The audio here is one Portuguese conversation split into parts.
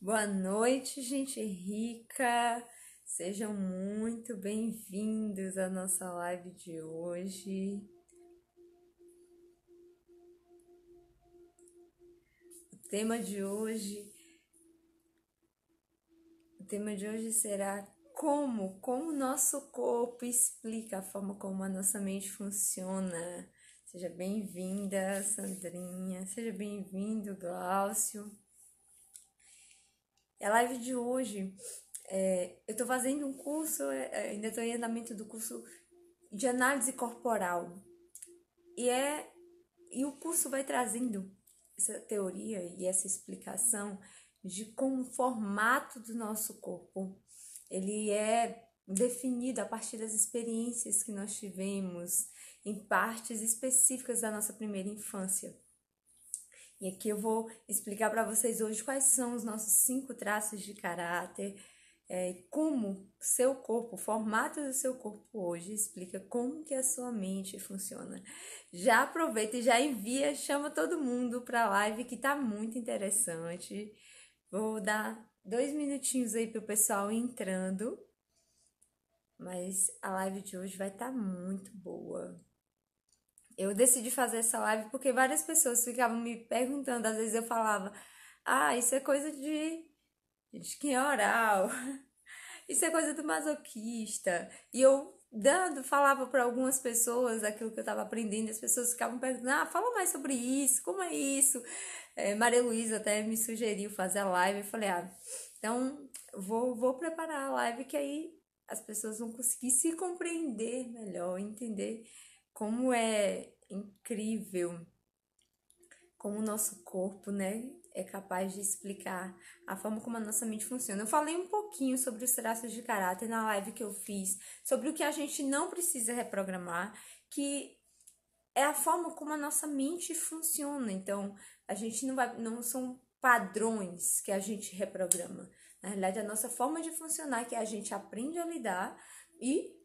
Boa noite, gente rica. Sejam muito bem-vindos à nossa live de hoje. O tema de hoje, o tema de hoje será como o nosso corpo explica a forma como a nossa mente funciona. Seja bem-vinda, Sandrinha. Seja bem-vindo, Glaucio. E a live de hoje, eu estou fazendo um curso, ainda estou em andamento do curso de análise corporal. E o curso vai trazendo essa teoria e essa explicação de como o formato do nosso corpo, ele é definido a partir das experiências que nós tivemos em partes específicas da nossa primeira infância. E aqui eu vou explicar para vocês hoje quais são os nossos 5 traços de caráter, como seu corpo, o formato do seu corpo hoje explica como que a sua mente funciona. Já aproveita e já envia, chama todo mundo para a live que tá muito interessante. Vou dar 2 minutinhos aí pro pessoal entrando, mas a live de hoje vai estar muito boa. Eu decidi fazer essa live porque várias pessoas ficavam me perguntando, às vezes eu falava, isso é coisa de quem é oral, isso é coisa do masoquista. E eu falava para algumas pessoas aquilo que eu estava aprendendo, as pessoas ficavam perguntando, fala mais sobre isso, como é isso? Maria Luísa até me sugeriu fazer a live, eu falei, então vou preparar a live que aí as pessoas vão conseguir se compreender melhor, entender como é incrível como o nosso corpo, né, é capaz de explicar a forma como a nossa mente funciona. Eu falei um pouquinho sobre os traços de caráter na live que eu fiz, sobre o que a gente não precisa reprogramar, que é a forma como a nossa mente funciona. Então, a gente não são padrões que a gente reprograma. Na realidade, a nossa forma de funcionar que a gente aprende a lidar e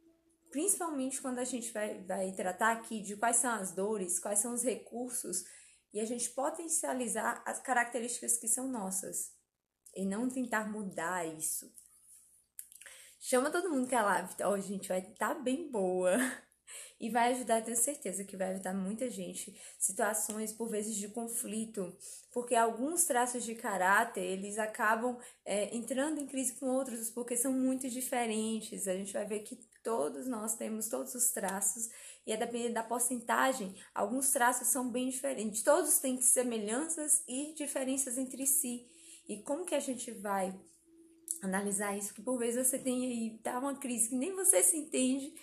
principalmente quando a gente vai tratar aqui de quais são as dores, quais são os recursos, e a gente potencializar as características que são nossas, e não tentar mudar isso. Chama todo mundo que a live hoje, gente, vai estar bem boa. E vai ajudar, tenho certeza que vai ajudar muita gente. Situações, por vezes, de conflito, porque alguns traços de caráter, eles acabam entrando em crise com outros, porque são muito diferentes. A gente vai ver que todos nós temos todos os traços, e a depender da porcentagem, alguns traços são bem diferentes. Todos têm semelhanças e diferenças entre si. E como que a gente vai analisar isso? Que por vezes você tem aí, tá uma crise que nem você se entende,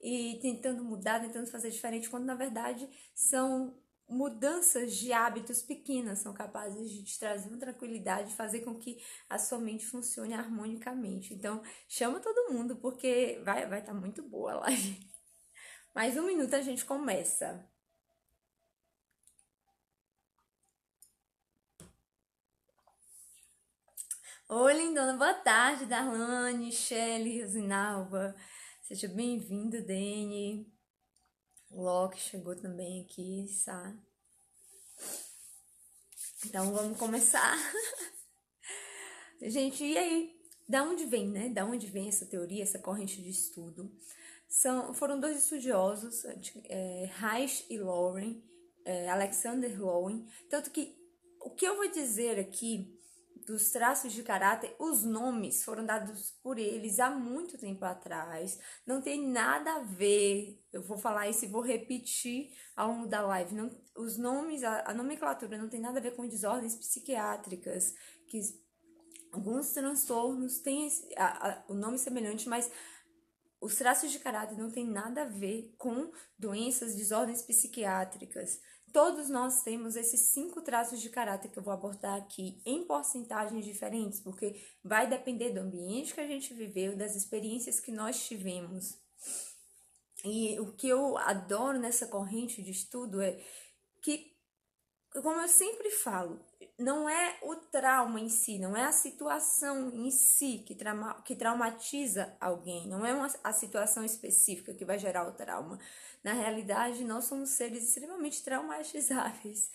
e tentando mudar, tentando fazer diferente, quando na verdade são mudanças de hábitos pequenas, são capazes de te trazer uma tranquilidade, fazer com que a sua mente funcione harmonicamente. Então, chama todo mundo, porque vai tá muito boa a live. Mais 1 minuto a gente começa. Oi, lindona, boa tarde, Darlane, Shelly, Rosinalva. Seja bem-vindo, Dani. O Loki chegou também aqui, sabe? Então vamos começar. Gente, e aí? Da onde vem, né? Da onde vem essa teoria, essa corrente de estudo? Foram 2 estudiosos, Reich e Lowen, Alexander Lowen. Tanto que o que eu vou dizer aqui dos traços de caráter, os nomes foram dados por eles há muito tempo atrás. Não tem nada a ver. Eu vou falar isso e vou repetir ao longo da live. Não, os nomes, a nomenclatura não tem nada a ver com desordens psiquiátricas, que alguns transtornos têm o nome semelhante, mas os traços de caráter não tem nada a ver com doenças, desordens psiquiátricas. Todos nós temos esses 5 traços de caráter que eu vou abordar aqui em porcentagens diferentes, porque vai depender do ambiente que a gente viveu, das experiências que nós tivemos. E o que eu adoro nessa corrente de estudo é que, como eu sempre falo, não é o trauma em si, não é a situação em si que traumatiza alguém, não é a situação específica que vai gerar o trauma. Na realidade, nós somos seres extremamente traumatizáveis.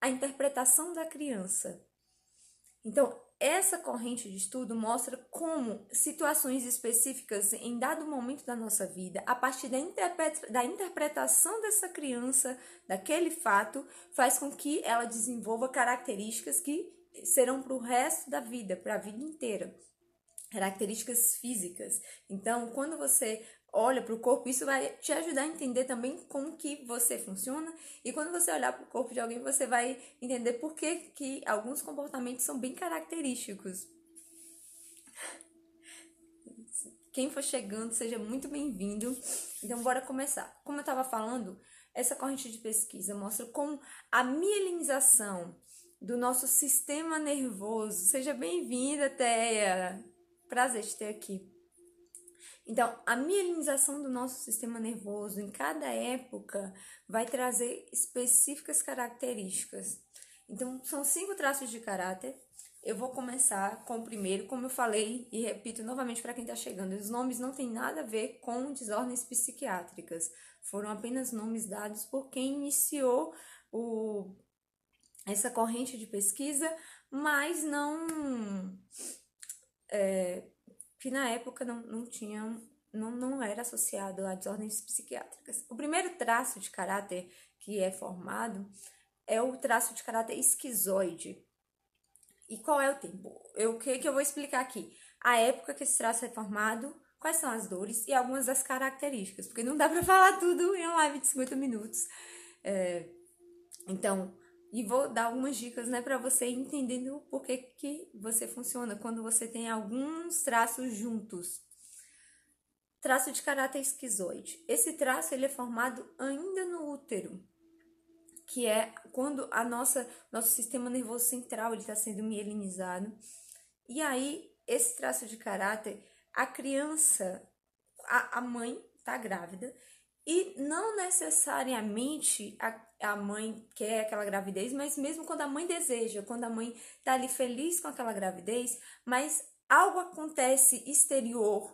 A interpretação da criança. Então, essa corrente de estudo mostra como situações específicas em dado momento da nossa vida, a partir da interpretação dessa criança, daquele fato, faz com que ela desenvolva características que serão para o resto da vida, para a vida inteira. Características físicas. Então, quando você olha para o corpo, isso vai te ajudar a entender também como que você funciona, e quando você olhar para o corpo de alguém, você vai entender por que alguns comportamentos são bem característicos. Quem for chegando, seja muito bem-vindo. Então, bora começar. Como eu estava falando, essa corrente de pesquisa mostra como a mielinização do nosso sistema nervoso. Seja bem-vinda, Teia! Prazer te ter aqui. Então, a mielinização do nosso sistema nervoso em cada época vai trazer específicas características. Então, são 5 traços de caráter. Eu vou começar com o primeiro, como eu falei e repito novamente para quem está chegando. Os nomes não têm nada a ver com desordens psiquiátricas. Foram apenas nomes dados por quem iniciou essa corrente de pesquisa, mas que na época não era associado a desordens psiquiátricas. O primeiro traço de caráter que é formado é o traço de caráter esquizoide. E qual é o tempo? O que eu vou explicar aqui? A época que esse traço é formado, quais são as dores e algumas das características, porque não dá para falar tudo em uma live de 50 minutos. Então, e vou dar algumas dicas, né, para você entendendo por que você funciona quando você tem alguns traços juntos. Traço de caráter esquizoide. Esse traço ele é formado ainda no útero, que é quando nosso sistema nervoso central está sendo mielinizado. E aí, esse traço de caráter, a criança, a mãe está grávida, e não necessariamente a mãe quer aquela gravidez, mas mesmo quando a mãe deseja, quando a mãe está ali feliz com aquela gravidez, mas algo acontece exterior,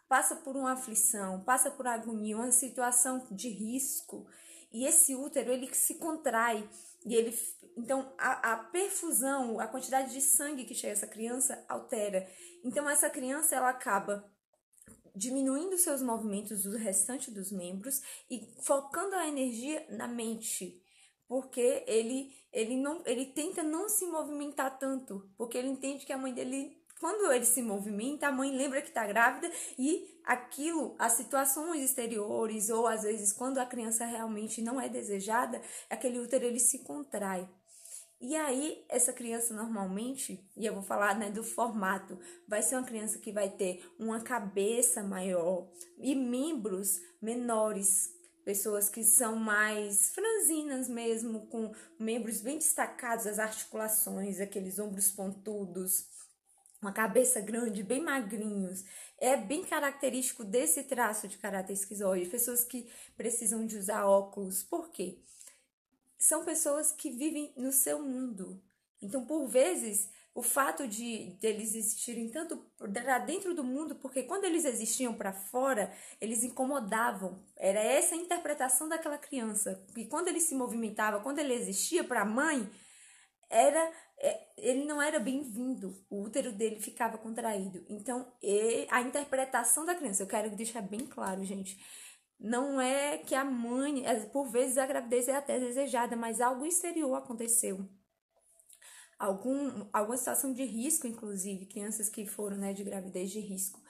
passa por uma aflição, passa por agonia, uma situação de risco, e esse útero ele se contrai, e então a perfusão, a quantidade de sangue que chega a essa criança altera. Então essa criança ela acaba diminuindo seus movimentos do restante dos membros e focando a energia na mente, porque ele tenta não se movimentar tanto, porque ele entende que a mãe dele, quando ele se movimenta, a mãe lembra que está grávida e as situações exteriores, ou às vezes quando a criança realmente não é desejada, aquele útero ele se contrai. E aí, essa criança normalmente, e eu vou falar, né, do formato, vai ser uma criança que vai ter uma cabeça maior e membros menores, pessoas que são mais franzinas mesmo, com membros bem destacados, as articulações, aqueles ombros pontudos, uma cabeça grande, bem magrinhos. É bem característico desse traço de caráter esquizoide, pessoas que precisam de usar óculos. Por quê? São pessoas que vivem no seu mundo. Então, por vezes, o fato de eles existirem tanto dentro do mundo, porque quando eles existiam para fora, eles incomodavam. Era essa a interpretação daquela criança. E quando ele se movimentava, quando ele existia para a mãe, ele não era bem-vindo. O útero dele ficava contraído. Então, a interpretação da criança, eu quero deixar bem claro, gente. Não é que a mãe, por vezes a gravidez é até desejada, mas algo exterior aconteceu. Alguma situação de risco, inclusive, crianças que foram, né, de gravidez de risco.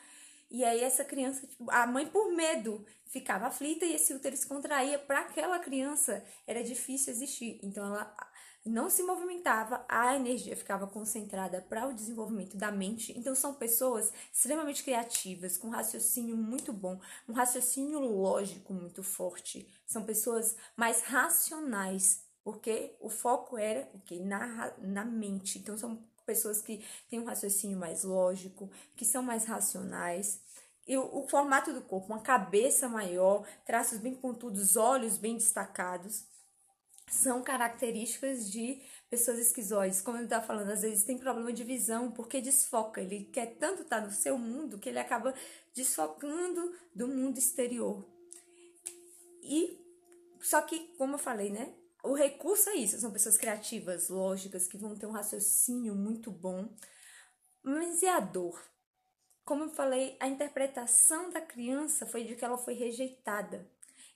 E aí essa criança, a mãe por medo ficava aflita e esse útero se contraía. Para aquela criança era difícil existir. Então ela não se movimentava, a energia ficava concentrada para o desenvolvimento da mente. Então são pessoas extremamente criativas, com raciocínio muito bom, um raciocínio lógico muito forte. São pessoas mais racionais, porque o foco era na mente. Então são pessoas que têm um raciocínio mais lógico, que são mais racionais. E o formato do corpo, uma cabeça maior, traços bem pontudos, olhos bem destacados, são características de pessoas esquizoides. Como eu estava falando, às vezes tem problema de visão, porque desfoca. Ele quer tanto estar no seu mundo que ele acaba desfocando do mundo exterior. Só que, como eu falei, né? O recurso é isso. São pessoas criativas, lógicas, que vão ter um raciocínio muito bom. Mas e a dor? Como eu falei, a interpretação da criança foi de que ela foi rejeitada.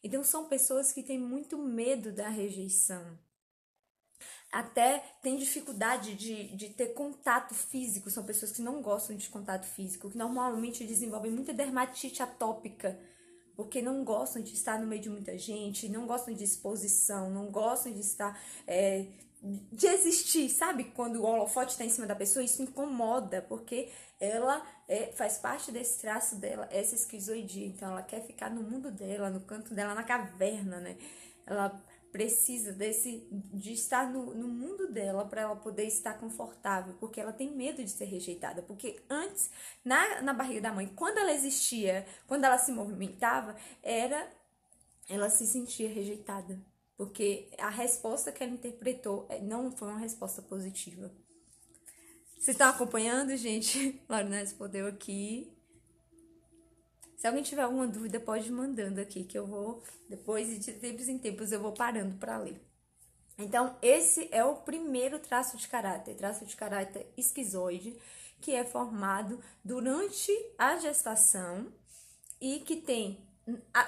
Então, são pessoas que têm muito medo da rejeição. Até tem dificuldade de ter contato físico. São pessoas que não gostam de contato físico, que normalmente desenvolvem muita dermatite atópica, porque não gostam de estar no meio de muita gente, não gostam de exposição, não gostam de estar, de existir, sabe? Quando o holofote está em cima da pessoa, isso incomoda, porque ela faz parte desse traço dela, essa esquizoidia. Então, ela quer ficar no mundo dela, no canto dela, na caverna, né? Ela precisa de estar no mundo dela para ela poder estar confortável, porque ela tem medo de ser rejeitada. Porque antes, na barriga da mãe, quando ela existia, quando ela se movimentava, ela se sentia rejeitada. Porque a resposta que ela interpretou não foi uma resposta positiva. Vocês estão acompanhando, gente? Lorena respondeu aqui. Se alguém tiver alguma dúvida, pode ir mandando aqui, que eu vou, depois de tempos em tempos, eu vou parando para ler. Então, esse é o primeiro traço de caráter esquizoide, que é formado durante a gestação e que tem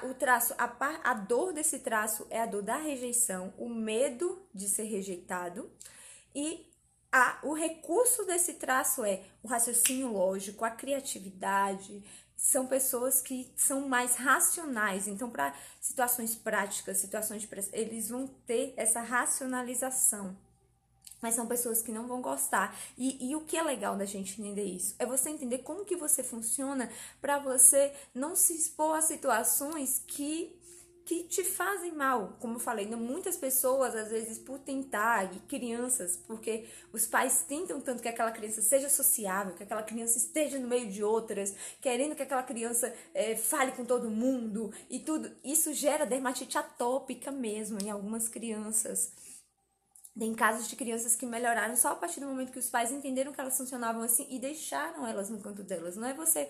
o traço, a dor desse traço é a dor da rejeição, o medo de ser rejeitado, e o recurso desse traço é o raciocínio lógico, a criatividade. São pessoas que são mais racionais, então para situações práticas, situações de pressão, eles vão ter essa racionalização. Mas são pessoas que não vão gostar. E o que é legal da gente entender isso? É você entender como que você funciona para você não se expor a situações que te fazem mal. Como eu falei, muitas pessoas, às vezes, por tentar, e crianças, porque os pais tentam tanto que aquela criança seja sociável, que aquela criança esteja no meio de outras, querendo que aquela criança fale com todo mundo e tudo. Isso gera dermatite atópica mesmo em algumas crianças. Tem casos de crianças que melhoraram só a partir do momento que os pais entenderam que elas funcionavam assim e deixaram elas no canto delas. Não é você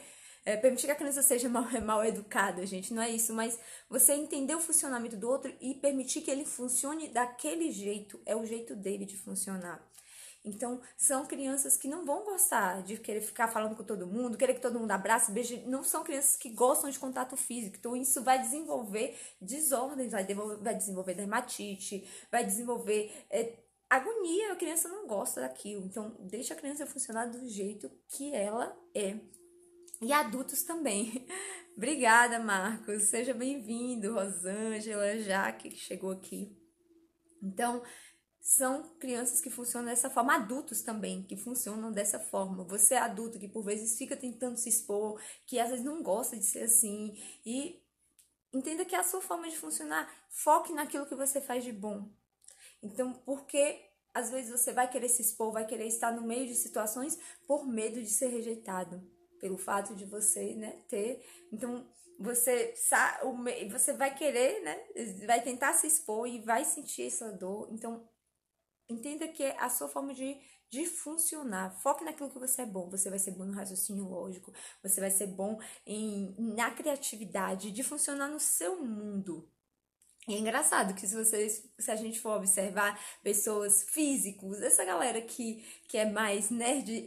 permitir que a criança seja mal educada, gente, não é isso, mas você entender o funcionamento do outro e permitir que ele funcione daquele jeito, é o jeito dele de funcionar. Então, são crianças que não vão gostar de querer ficar falando com todo mundo, querer que todo mundo abrace, beije. Não são crianças que gostam de contato físico. Então, isso vai desenvolver desordens, vai desenvolver dermatite, vai desenvolver agonia. A criança não gosta daquilo. Então, deixa a criança funcionar do jeito que ela é. E adultos também. Obrigada, Marcos. Seja bem-vindo, Rosângela, Jaque, que chegou aqui. Então, são crianças que funcionam dessa forma, adultos também que funcionam dessa forma. Você é adulto que por vezes fica tentando se expor, que às vezes não gosta de ser assim, e entenda que é a sua forma de funcionar. Foque naquilo que você faz de bom. Então, porque às vezes você vai querer se expor, vai querer estar no meio de situações por medo de ser rejeitado, pelo fato de você, né, ter. Então, você vai querer, né, vai tentar se expor e vai sentir essa dor. Então, entenda que é a sua forma de funcionar. Foque naquilo que você é bom. Você vai ser bom no raciocínio lógico. Você vai ser bom na criatividade, de funcionar no seu mundo. E é engraçado que se a gente for observar pessoas físicos, essa galera que é mais nerd,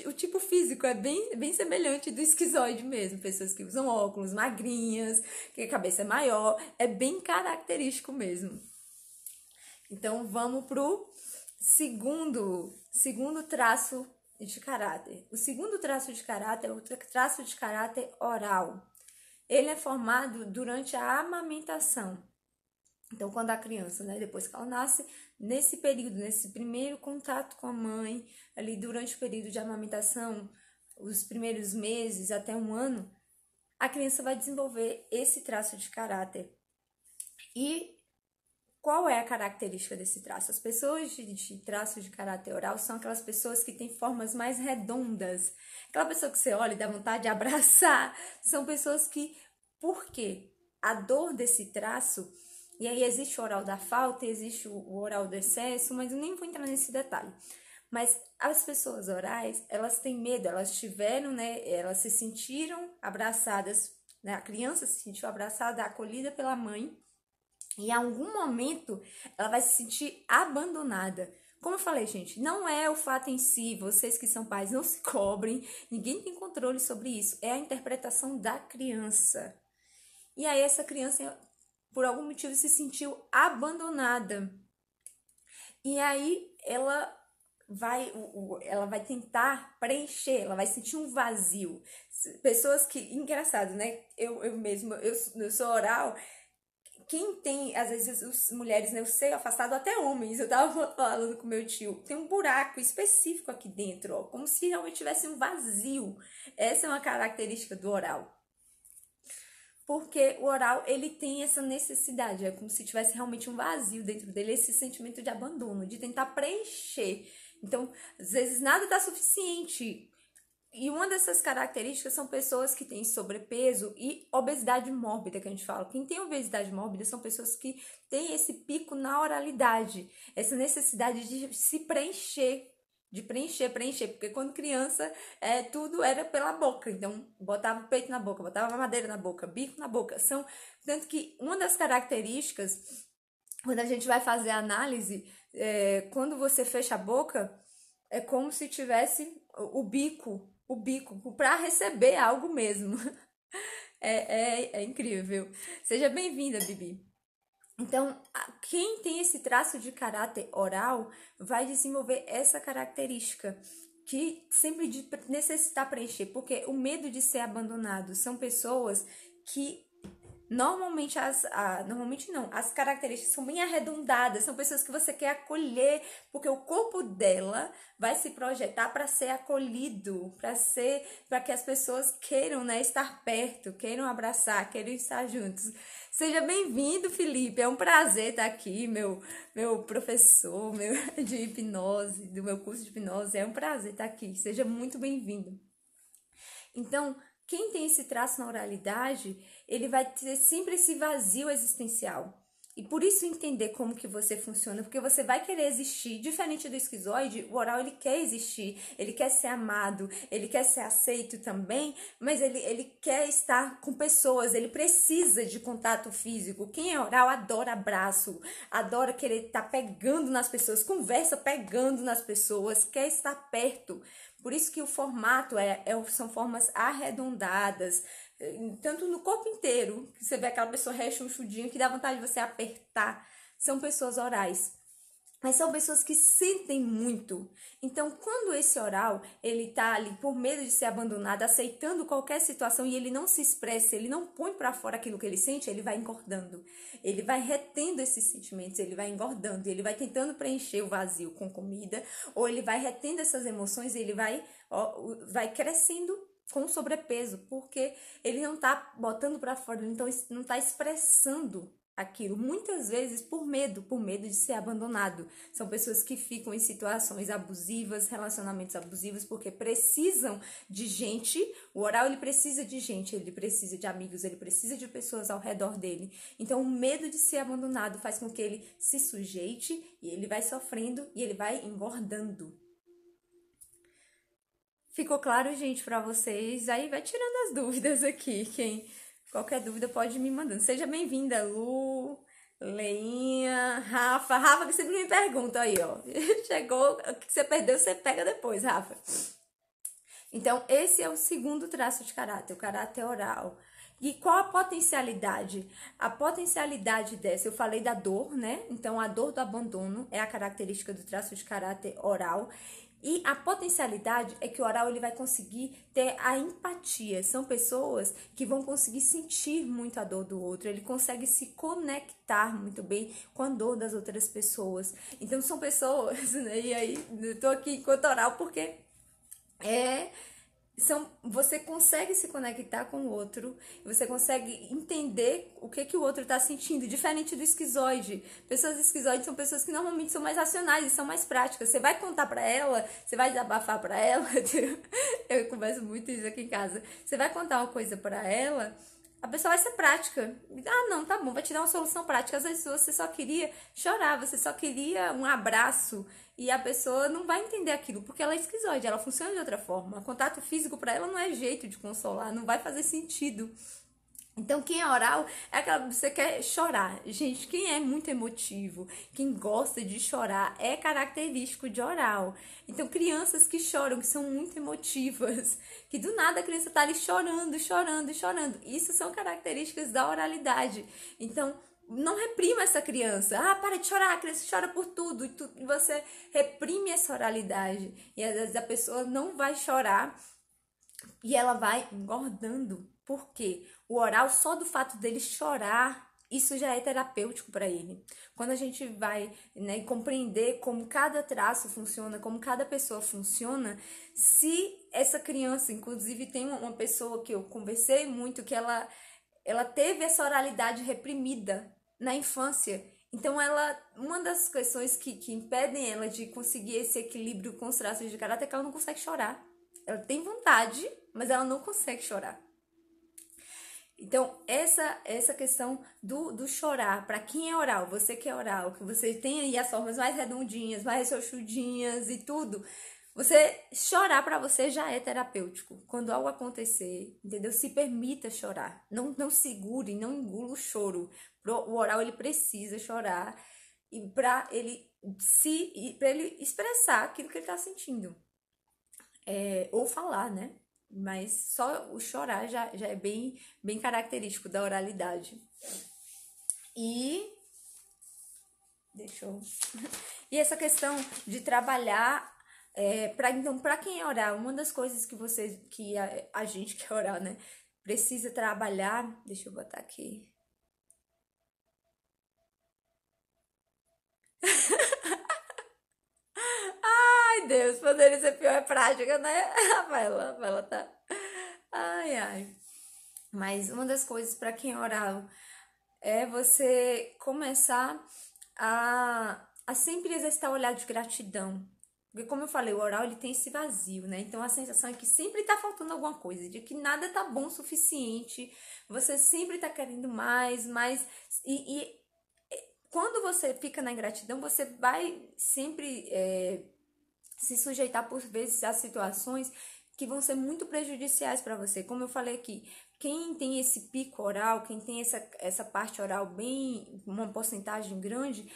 o tipo físico é bem semelhante do esquizoide mesmo. Pessoas que usam óculos, magrinhas, que a cabeça é maior, é bem característico mesmo. Então, vamos pro segundo traço de caráter. O segundo traço de caráter é o traço de caráter oral. Ele é formado durante a amamentação. Então, quando a criança, né, depois que ela nasce, nesse período, nesse primeiro contato com a mãe, ali durante o período de amamentação, os primeiros meses até 1 ano, a criança vai desenvolver esse traço de caráter. E qual é a característica desse traço? As pessoas de traço de caráter oral são aquelas pessoas que têm formas mais redondas. Aquela pessoa que você olha e dá vontade de abraçar. São pessoas que, por quê? A dor desse traço, e aí existe o oral da falta, existe o oral do excesso, mas eu nem vou entrar nesse detalhe. Mas as pessoas orais, elas têm medo, elas tiveram, né, elas se sentiram abraçadas, né, a criança se sentiu abraçada, acolhida pela mãe, e em algum momento ela vai se sentir abandonada. Como eu falei, gente, não é o fato em si, vocês que são pais não se cobrem, ninguém tem controle sobre isso, é a interpretação da criança. E aí essa criança, por algum motivo, se sentiu abandonada. E aí ela vai tentar preencher, ela vai sentir um vazio. Pessoas que, engraçado, né? Eu mesma, eu sou oral. Quem tem, às vezes, as mulheres, né, eu sei, afastado até homens, eu tava falando com meu tio, tem um buraco específico aqui dentro, ó, como se realmente tivesse um vazio. Essa é uma característica do oral. Porque o oral, ele tem essa necessidade, é como se tivesse realmente um vazio dentro dele, esse sentimento de abandono, de tentar preencher. Então, às vezes, nada tá suficiente. E uma dessas características são pessoas que têm sobrepeso e obesidade mórbida, que a gente fala. Quem tem obesidade mórbida são pessoas que têm esse pico na oralidade, essa necessidade de se preencher, de preencher, porque quando criança tudo era pela boca, então botava o peito na boca, botava a mamadeira na boca, bico na boca. Tanto que uma das características, quando a gente vai fazer a análise, quando você fecha a boca, é como se tivesse o bico para receber algo mesmo. É incrível. Seja bem-vinda, Bibi. Então, quem tem esse traço de caráter oral vai desenvolver essa característica que sempre de necessitar preencher, porque o medo de ser abandonado são pessoas que normalmente as características são bem arredondadas, são pessoas que você quer acolher, porque o corpo dela vai se projetar para ser acolhido, para que as pessoas queiram, né, estar perto, queiram abraçar, queiram estar juntos. Seja bem-vindo, Felipe, é um prazer estar aqui, meu professor, de hipnose, do meu curso de hipnose, é um prazer estar aqui, seja muito bem-vindo. Então, quem tem esse traço na oralidade, ele vai ter sempre esse vazio existencial. E por isso entender como que você funciona, porque você vai querer existir, diferente do esquizoide, o oral ele quer existir, ele quer ser amado, ele quer ser aceito também, mas ele quer estar com pessoas, ele precisa de contato físico. Quem é oral adora abraço, adora querer estar pegando nas pessoas, conversa pegando nas pessoas, quer estar perto. Por isso que o formato são formas arredondadas, tanto no corpo inteiro, que você vê aquela pessoa rechonchudinha que dá vontade de você apertar, são pessoas orais. Mas são pessoas que sentem muito. Então, quando esse oral, ele tá ali por medo de ser abandonado, aceitando qualquer situação e ele não se expressa, ele não põe para fora aquilo que ele sente, ele vai engordando. Ele vai retendo esses sentimentos, ele vai engordando, ele vai tentando preencher o vazio com comida, ou ele vai retendo essas emoções e ele vai crescendo com sobrepeso, porque ele não tá botando para fora, ele não tá expressando aquilo, muitas vezes por medo de ser abandonado. São pessoas que ficam em situações abusivas, relacionamentos abusivos, porque precisam de gente. O oral, ele precisa de gente, ele precisa de amigos, ele precisa de pessoas ao redor dele. Então, o medo de ser abandonado faz com que ele se sujeite e ele vai sofrendo e ele vai engordando. Ficou claro, gente, para vocês? Aí vai tirando as dúvidas aqui. Qualquer dúvida pode me mandando. Seja bem-vinda, Lu, Leinha, Rafa, que sempre me pergunta aí, ó. Chegou, o que você perdeu, você pega depois, Rafa. Então, esse é o segundo traço de caráter, o caráter oral. E qual a potencialidade? A potencialidade dessa, eu falei da dor, né? Então, a dor do abandono é a característica do traço de caráter oral. E a potencialidade é que o oral ele vai conseguir ter a empatia. São pessoas que vão conseguir sentir muito a dor do outro. Ele consegue se conectar muito bem com a dor das outras pessoas. Então são pessoas, né? E aí eu tô aqui enquanto oral porque você consegue se conectar com o outro, você consegue entender o que o outro está sentindo, diferente do esquizoide. Pessoas esquizoides são pessoas que normalmente são mais racionais e são mais práticas. Você vai contar pra ela, você vai desabafar pra ela, eu converso muito isso aqui em casa. Você vai contar uma coisa pra ela, a pessoa vai ser prática. Ah, não, tá bom, vai te dar uma solução prática. Às vezes você só queria chorar, você só queria um abraço e a pessoa não vai entender aquilo, porque ela é esquizoide, ela funciona de outra forma. O contato físico para ela não é jeito de consolar, não vai fazer sentido. Então, quem é oral é aquela que você quer chorar. Gente, quem é muito emotivo, quem gosta de chorar, é característico de oral. Então, crianças que choram, que são muito emotivas, que do nada a criança tá ali chorando, chorando, chorando. Isso são características da oralidade. Então, não reprima essa criança. Ah, para de chorar, a criança chora por tudo. E você reprime essa oralidade. E às vezes a pessoa não vai chorar e ela vai engordando. Por quê? O oral, só do fato dele chorar, isso já é terapêutico para ele. Quando a gente vai, né, compreender como cada traço funciona, como cada pessoa funciona, se essa criança, inclusive tem uma pessoa que eu conversei muito, que ela teve essa oralidade reprimida na infância. Então, uma das questões que impedem ela de conseguir esse equilíbrio com os traços de caráter é que ela não consegue chorar. Ela tem vontade, mas ela não consegue chorar. Então, essa questão do chorar, para quem é oral, você que é oral, que você tem aí as formas mais redondinhas, mais rechonchudinhas e tudo, você chorar para você já é terapêutico. Quando algo acontecer, entendeu? Se permita chorar. Não segure, não engula o choro. O oral ele precisa chorar e para ele expressar aquilo que ele está sentindo. Ou falar, né? Mas só o chorar já é bem característico da oralidade. E deixa eu... E essa questão de trabalhar então, para quem é oral, uma das coisas que a gente que é oral, né, precisa trabalhar, deixa eu botar aqui. Ai, Deus, poderia ser pior é prática, né? Vai lá, tá. Ai, ai. Mas uma das coisas para quem é oral é você começar a sempre exercitar o olhar de gratidão. Porque, como eu falei, o oral ele tem esse vazio, né? Então a sensação é que sempre tá faltando alguma coisa, de que nada tá bom o suficiente, você sempre tá querendo mais, mais. E quando você fica na ingratidão, você vai sempre se sujeitar por vezes a situações que vão ser muito prejudiciais para você. Como eu falei aqui, quem tem esse pico oral, quem tem essa parte oral bem, uma porcentagem grande,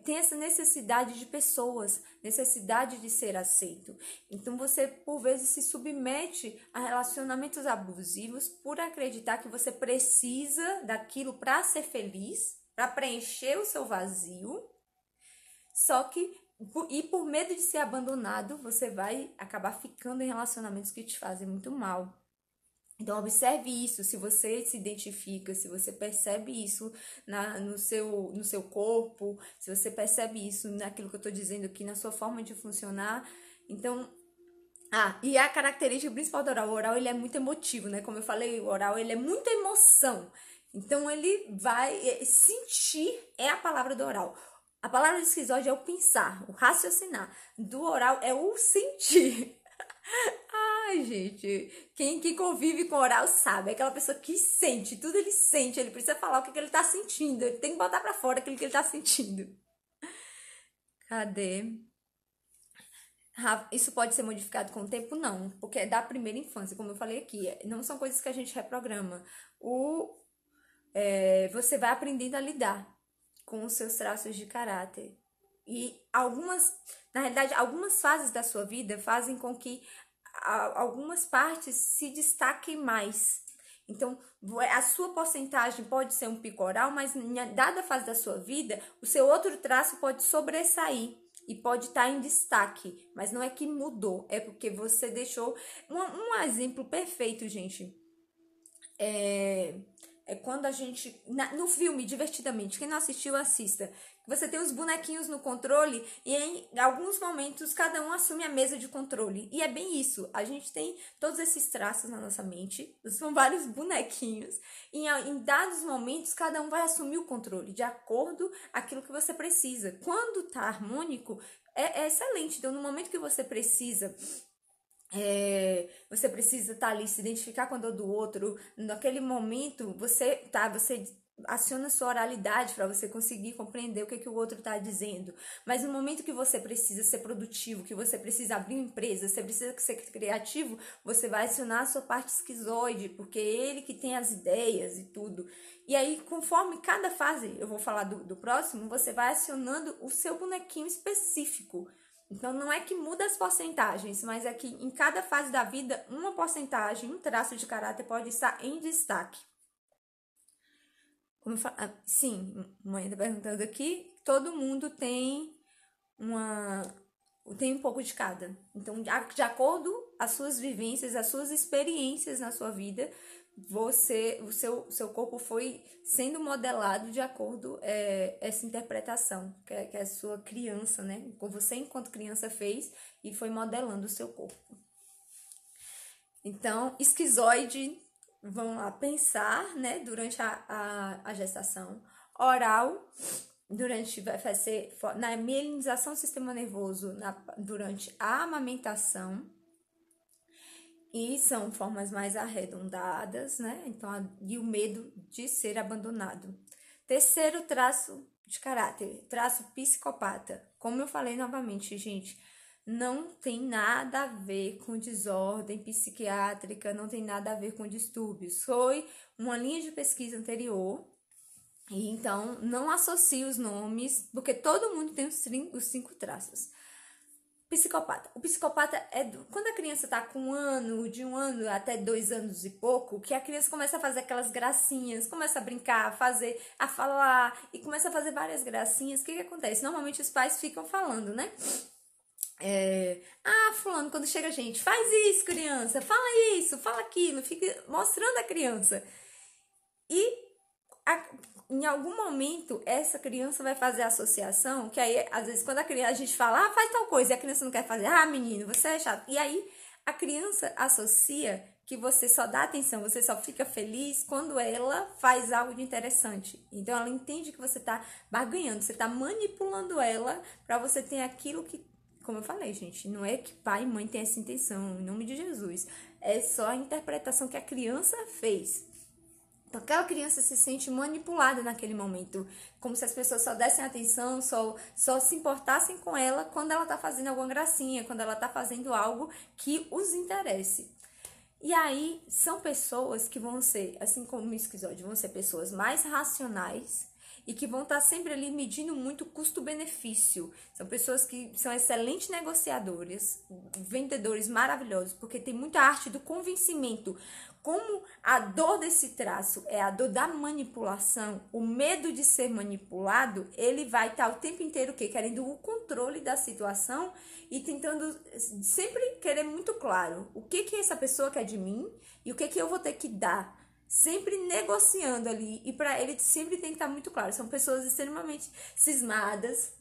tem essa necessidade de pessoas, necessidade de ser aceito. Então você, por vezes, se submete a relacionamentos abusivos por acreditar que você precisa daquilo para ser feliz, para preencher o seu vazio, só que por medo de ser abandonado, você vai acabar ficando em relacionamentos que te fazem muito mal. Então, observe isso, se você se identifica, se você percebe isso no seu corpo, se você percebe isso naquilo que eu estou dizendo aqui, na sua forma de funcionar. Então, e a característica principal do oral, o oral ele é muito emotivo, né? Como eu falei, o oral ele é muita emoção. Então, ele vai sentir, é a palavra do oral. A palavra de esquizóide é o pensar, o raciocinar. Do oral é o sentir. Ai, gente, quem que convive com oral sabe. É aquela pessoa que sente, tudo ele sente. Ele precisa falar o que ele tá sentindo. Ele tem que botar pra fora aquilo que ele tá sentindo. Cadê? Isso pode ser modificado com o tempo? Não, porque é da primeira infância, como eu falei aqui. Não são coisas que a gente reprograma. Você vai aprendendo a lidar com os seus traços de caráter. E na realidade, algumas fases da sua vida fazem com que algumas partes se destaquem mais. Então, a sua porcentagem pode ser um pico oral, mas em dada fase da sua vida, o seu outro traço pode sobressair e pode estar em destaque, mas não é que mudou, é porque você deixou um exemplo perfeito, gente. É quando a gente. No filme, Divertidamente, quem não assistiu, assista. Você tem os bonequinhos no controle e em alguns momentos cada um assume a mesa de controle. E é bem isso. A gente tem todos esses traços na nossa mente. São vários bonequinhos. E em dados momentos, cada um vai assumir o controle de acordo com aquilo que você precisa. Quando tá harmônico, é excelente. Então, no momento que você precisa você precisa estar ali, se identificar com a dor do outro. Naquele momento, você aciona sua oralidade para você conseguir compreender o que o outro está dizendo. Mas no momento que você precisa ser produtivo, que você precisa abrir uma empresa, você precisa ser criativo, você vai acionar a sua parte esquizoide, porque é ele que tem as ideias e tudo. E aí, conforme cada fase, eu vou falar do próximo, você vai acionando o seu bonequinho específico. Então, não é que muda as porcentagens, mas é que em cada fase da vida, uma porcentagem, um traço de caráter pode estar em destaque. Como sim, mãe está perguntando aqui, todo mundo tem um pouco de cada. Então, de acordo com as suas vivências, as suas experiências na sua vida, o seu corpo foi sendo modelado de acordo essa interpretação que a sua criança, né? Você enquanto criança fez e foi modelando o seu corpo. Então, esquizoide, vão lá pensar, né? Durante a gestação. Oral, vai ser na mielinização do sistema nervoso durante a amamentação. E são formas mais arredondadas, né? Então, e o medo de ser abandonado. Terceiro traço de caráter, traço psicopata. Como eu falei novamente, gente, não tem nada a ver com desordem psiquiátrica, não tem nada a ver com distúrbios. Foi uma linha de pesquisa anterior, e então não associe os nomes, porque todo mundo tem os 5 traços. Psicopata. O psicopata quando a criança tá com de um ano até 2 anos e pouco, que a criança começa a fazer aquelas gracinhas, começa a brincar, a falar, e começa a fazer várias gracinhas. O que acontece? Normalmente os pais ficam falando, né? Fulano, quando chega a gente, faz isso, criança, fala isso, fala aquilo, fica mostrando a criança. E em algum momento, essa criança vai fazer a associação, que aí, às vezes, quando a gente fala, faz tal coisa, e a criança não quer fazer, menino, você é chato. E aí, a criança associa que você só dá atenção, você só fica feliz quando ela faz algo de interessante. Então, ela entende que você tá barganhando, você tá manipulando ela para você ter aquilo que, como eu falei, gente, não é que pai e mãe têm essa intenção, em nome de Jesus. É só a interpretação que a criança fez. Então, aquela criança se sente manipulada naquele momento, como se as pessoas só dessem atenção, só se importassem com ela quando ela tá fazendo alguma gracinha, quando ela tá fazendo algo que os interesse. E aí, são pessoas que vão ser, assim como o esquizoide, vão ser pessoas mais racionais e que vão estar sempre ali medindo muito custo-benefício. São pessoas que são excelentes negociadoras, vendedores maravilhosos, porque tem muita arte do convencimento. Como a dor desse traço é a dor da manipulação, o medo de ser manipulado, ele vai estar o tempo inteiro querendo o controle da situação e tentando sempre querer muito claro o que essa pessoa quer de mim e o que eu vou ter que dar. Sempre negociando ali, e para ele sempre tem que estar muito claro. São pessoas extremamente cismadas,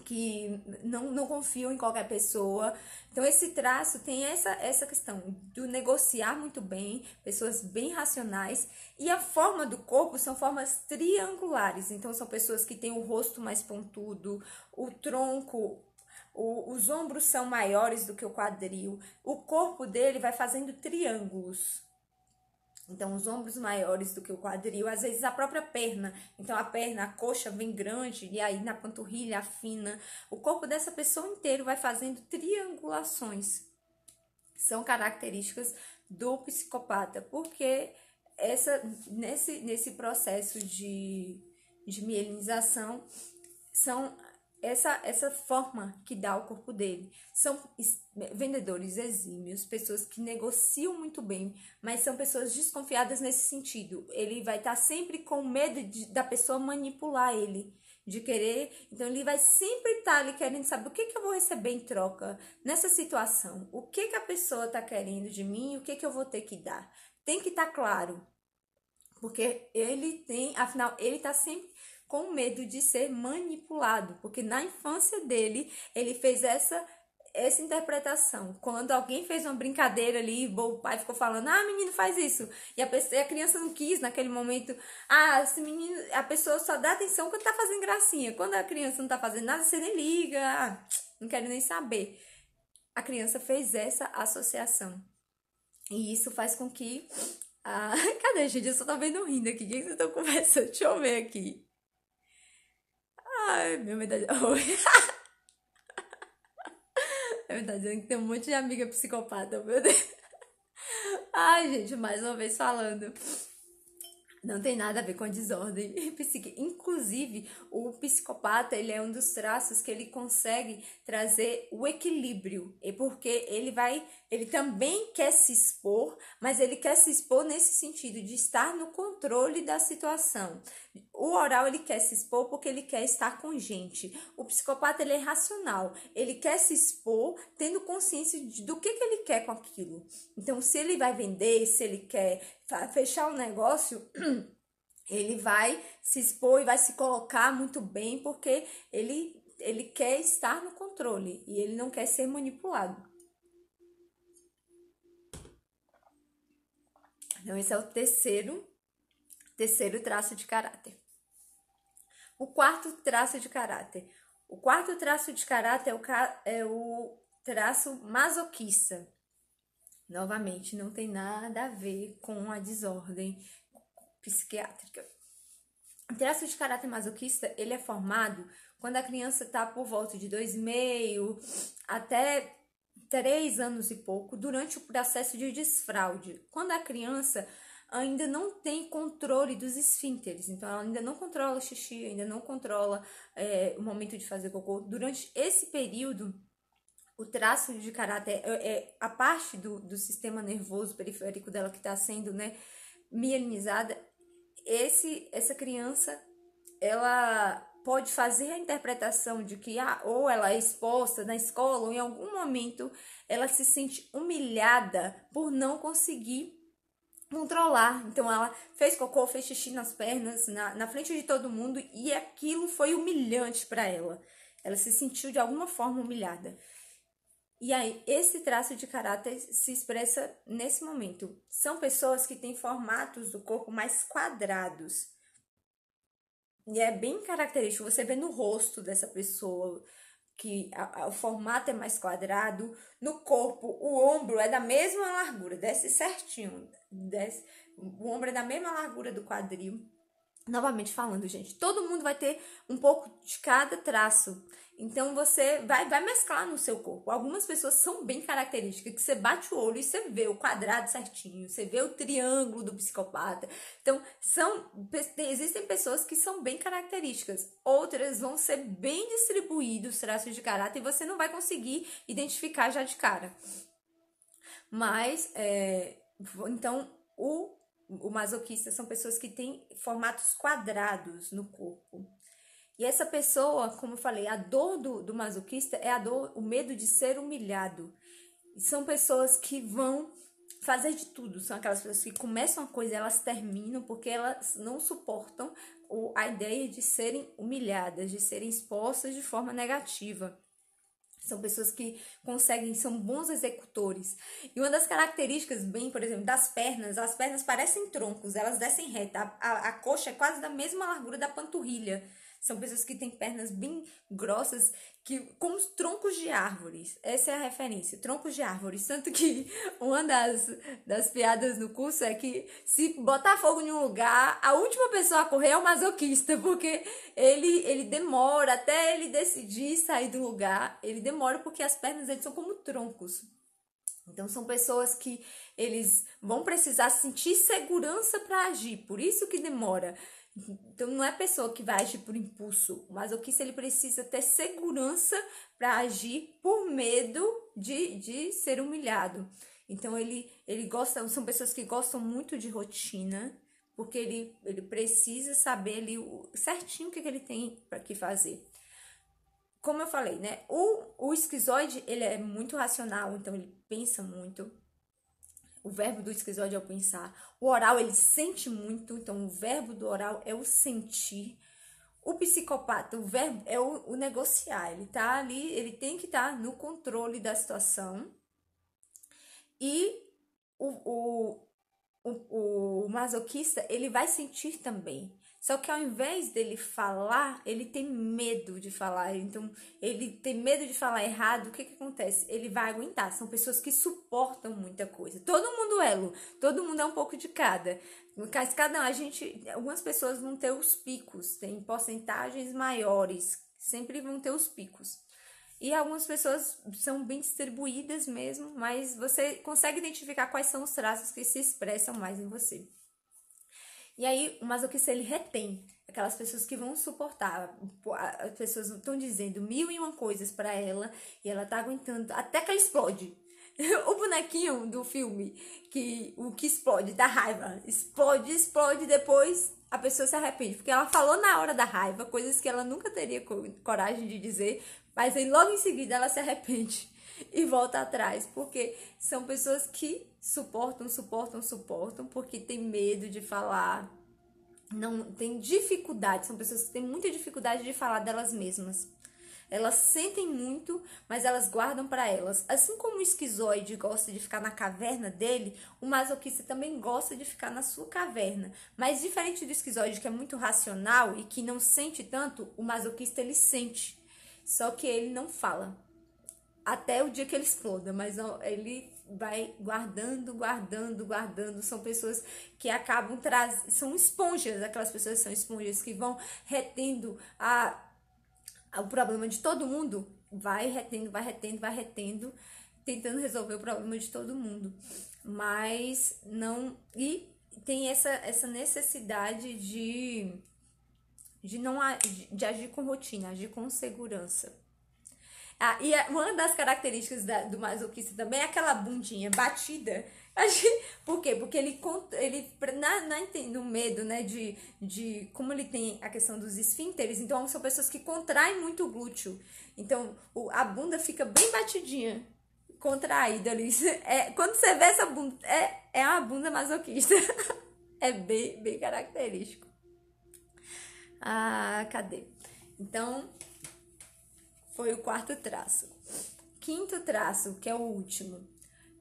que não confiam em qualquer pessoa. Então, esse traço tem essa questão do negociar muito bem, pessoas bem racionais. E a forma do corpo são formas triangulares. Então, são pessoas que têm o rosto mais pontudo, o tronco, os ombros são maiores do que o quadril. O corpo dele vai fazendo triângulos. Então, os ombros maiores do que o quadril, às vezes a própria perna. Então, a coxa vem grande e aí na panturrilha afina. O corpo dessa pessoa inteiro vai fazendo triangulações. São características do psicopata, porque nesse processo de mielinização, são essa forma que dá ao corpo dele. São vendedores exímios, pessoas que negociam muito bem, mas são pessoas desconfiadas nesse sentido. Ele vai estar sempre com medo da pessoa manipular ele, de querer. Então, ele vai sempre estar ali querendo saber o que eu vou receber em troca nessa situação. O que a pessoa está querendo de mim, o que eu vou ter que dar. Tem que estar claro, porque afinal, ele está sempre com medo de ser manipulado, porque na infância dele, ele fez essa interpretação. Quando alguém fez uma brincadeira ali, o pai ficou falando, menino, faz isso. E a criança não quis naquele momento. Esse menino, a pessoa só dá atenção quando tá fazendo gracinha. Quando a criança não tá fazendo nada, você nem liga. Não quero nem saber. A criança fez essa associação. E isso faz com que Ah, cadê, gente? Eu só tô vendo rindo aqui. O que vocês estão conversando? Deixa eu ver aqui. Ai, meu verdade. Oi. É verdade, dizendo que tem um monte de amiga psicopata, meu Deus. Ai, gente, mais uma vez falando. Não tem nada a ver com a desordem psíquica. Inclusive, o psicopata, ele é um dos traços que ele consegue trazer o equilíbrio. E porque ele também quer se expor, mas ele quer se expor nesse sentido de estar no controle da situação. O oral, ele quer se expor porque ele quer estar com gente. O psicopata, ele é racional. Ele quer se expor tendo consciência do que ele quer com aquilo. Então, se ele vai vender, se ele quer fechar um negócio, ele vai se expor e vai se colocar muito bem porque ele quer estar no controle e ele não quer ser manipulado. Então, esse é o terceiro traço de caráter. O quarto traço de caráter. O quarto traço de caráter é o traço masoquista. Novamente, não tem nada a ver com a desordem psiquiátrica. O traço de caráter masoquista, ele é formado quando a criança está por volta de 2,5 até 3 anos e pouco, durante o processo de desfraude. Quando a criança ainda não tem controle dos esfínteres, então ela ainda não controla o xixi, ainda não controla o momento de fazer cocô. Durante esse período, o traço de caráter é a parte do sistema nervoso periférico dela que está sendo, né, mielinizada. Essa criança, ela pode fazer a interpretação de que ou ela é exposta na escola ou em algum momento ela se sente humilhada por não conseguir controlar. Então ela fez cocô, fez xixi nas pernas, na frente de todo mundo e aquilo foi humilhante para ela. Ela se sentiu de alguma forma humilhada. E aí, esse traço de caráter se expressa nesse momento. São pessoas que têm formatos do corpo mais quadrados. E é bem característico, você vê no rosto dessa pessoa que o formato é mais quadrado. No corpo, o ombro é da mesma largura, desce certinho. O ombro é da mesma largura do quadril. Novamente falando, gente, todo mundo vai ter um pouco de cada traço. Então você vai mesclar no seu corpo. Algumas pessoas são bem características, que você bate o olho e você vê o quadrado certinho, você vê o triângulo do psicopata. Então, existem pessoas que são bem características. Outras vão ser bem distribuídos os traços de caráter e você não vai conseguir identificar já de cara. Mas, então, o masoquista são pessoas que têm formatos quadrados no corpo. E essa pessoa, como eu falei, a dor do masoquista é o medo de ser humilhado. E são pessoas que vão fazer de tudo. São aquelas pessoas que começam uma coisa e elas terminam porque elas não suportam a ideia de serem humilhadas, de serem expostas de forma negativa. São pessoas que são bons executores. E uma das características, por exemplo, das pernas, as pernas parecem troncos, elas descem reta. A coxa é quase da mesma largura da panturrilha. São pessoas que têm pernas bem grossas, como os troncos de árvores. Essa é a referência, troncos de árvores. Tanto que uma das piadas no curso é que se botar fogo em um lugar, a última pessoa a correr é o masoquista, porque ele demora até ele decidir sair do lugar. Ele demora porque as pernas dele são como troncos. Então, são pessoas que eles vão precisar sentir segurança para agir, por isso que demora. Então, não é pessoa que vai agir por impulso, mas o que se ele precisa ter segurança para agir por medo de ser humilhado. Então, ele gosta, são pessoas que gostam muito de rotina, porque ele precisa saber ali certinho o que ele tem para que fazer. Como eu falei, né? O esquizoide, ele é muito racional, então ele pensa muito. O verbo do esquizoide é o pensar. O oral, ele sente muito, então o verbo do oral é o sentir. O psicopata, o verbo é o negociar. Ele tá ali, ele tem que estar no controle da situação. E o masoquista, ele vai sentir também. Só que ao invés dele falar, ele tem medo de falar. Então, ele tem medo de falar errado. O que acontece? Ele vai aguentar. São pessoas que suportam muita coisa. Todo mundo é, Lu. Todo mundo é um pouco de cada. Mas cada um, algumas pessoas vão ter os picos. Tem porcentagens maiores. Sempre vão ter os picos. E algumas pessoas são bem distribuídas mesmo, mas você consegue identificar quais são os traços que se expressam mais em você. E aí, o masoquista, ele retém aquelas pessoas que vão suportar. As pessoas estão dizendo 1001 coisas pra ela e ela tá aguentando até que ela explode. O bonequinho do filme, o que explode, da raiva, explode, depois a pessoa se arrepende. Porque ela falou na hora da raiva coisas que ela nunca teria coragem de dizer, mas aí logo em seguida ela se arrepende e volta atrás. Porque são pessoas que suportam, porque tem medo de falar, não tem dificuldade, são pessoas que têm muita dificuldade de falar delas mesmas. Elas sentem muito, mas elas guardam para elas. Assim como o esquizoide gosta de ficar na caverna dele, o masoquista também gosta de ficar na sua caverna. Mas diferente do esquizoide, que é muito racional e que não sente tanto, o masoquista ele sente. Só que ele não fala. Até o dia que ele exploda, mas ele vai guardando. São pessoas que acabam são esponjas, aquelas pessoas são esponjas que vão retendo o problema de todo mundo, vai retendo, tentando resolver o problema de todo mundo. Mas não. E tem essa necessidade de agir com rotina, agir com segurança. E uma das características do masoquista também é aquela bundinha batida. Por quê? Porque ele no medo, né, de como ele tem a questão dos esfínteres, então são pessoas que contraem muito o glúteo. Então, a bunda fica bem batidinha, contraída ali. Quando você vê essa bunda, é uma bunda masoquista. É bem característico. Cadê? Então, foi o quarto traço. Quinto traço, que é o último,